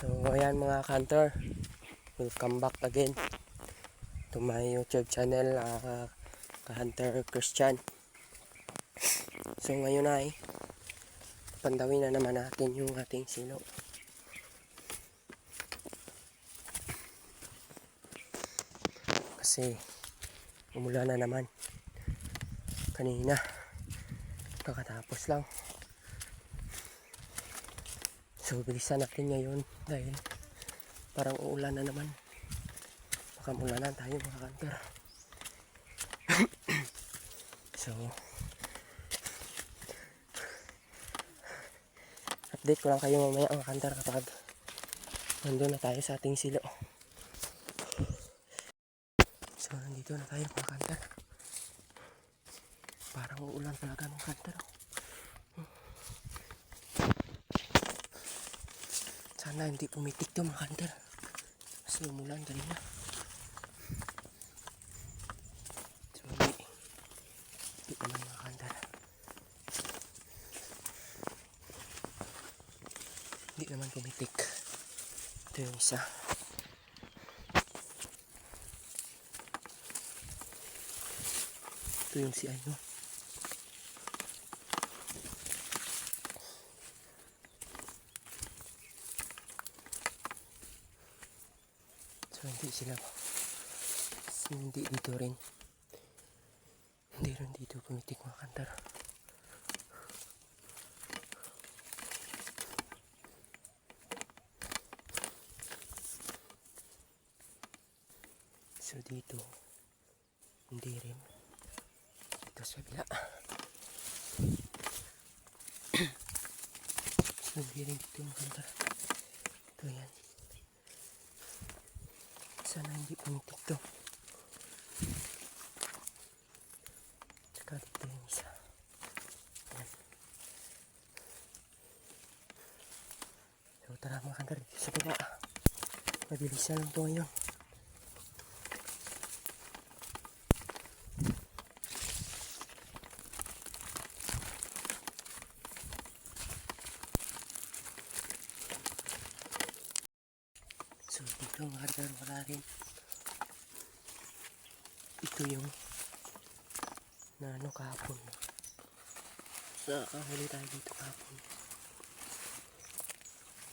So ayan mga hunter, welcome back again to my YouTube channel, Hunter Christian. So ngayon ay pandawin na naman natin yung ating silo. Kasi umulan na naman kanina, kakatapos lang. So bilisan natin ngayon dahil parang uulan na naman. Baka mulanan tayo mga hunter. So update ko lang kayo mamaya mga hunter kapag nandun na tayo sa ating silo. So nandito na tayo mga hunter. Parang uulan talaga mga hunter. Sana hindi pumitik to mga hunter kasi umulan kanina. So hindi naman mga hunter, hindi naman pumitik. Ito yung isa. Ito yung si ano. So hindi sila, hindi dito rin, hindi rin dito pumitik mga hunter. So dito hindi rin, dito sa bila. So hindi rin dito mga hunter. Ito yan. Sana hindi pumitik to. Tsaka dito yung isa. Yan. So tara mga hunter, dito sa baba. Mabilisan lang to ngayon. So dito mga hunter wala rin. Ito yung na ano kahapon. Nakahuli tayo dito kahapon.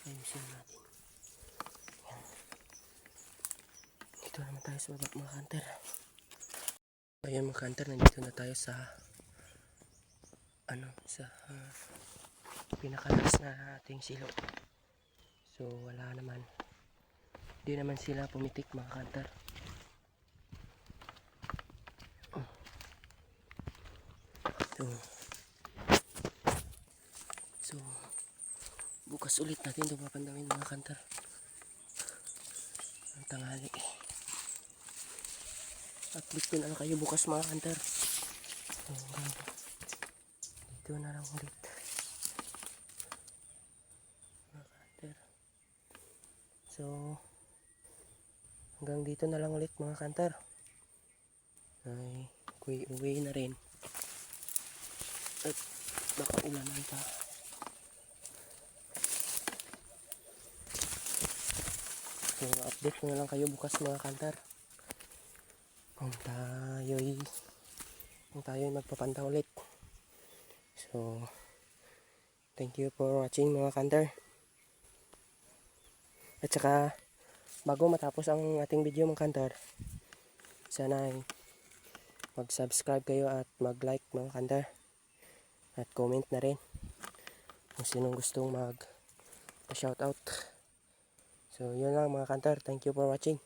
Ayusin natin. Yan. Dito naman tayo sa baba mga hunter. Ayan mga hunter, nandito na tayo sa ano, sa pinakalas na ating silo. So wala naman, hindi naman sila pumitik mga hunter. So bukas ulit natin ito papandawin mga hunter ang tanghali. Update ko na lang kayo bukas mga hunter. So dito na lang ulit mga hunter. So hanggang dito na lang ulit mga hunter. Ay uwi na rin at baka ulanan pa. So update ko na lang kayo bukas mga hunter kung tayo'y magpapanta ulit. So thank you for watching mga hunter. At saka bago matapos ang ating video mga hunter, sana ay mag-subscribe kayo at mag-like mga hunter at comment na rin kung sinong gustong mag-shoutout. So yun lang mga hunter, thank you for watching.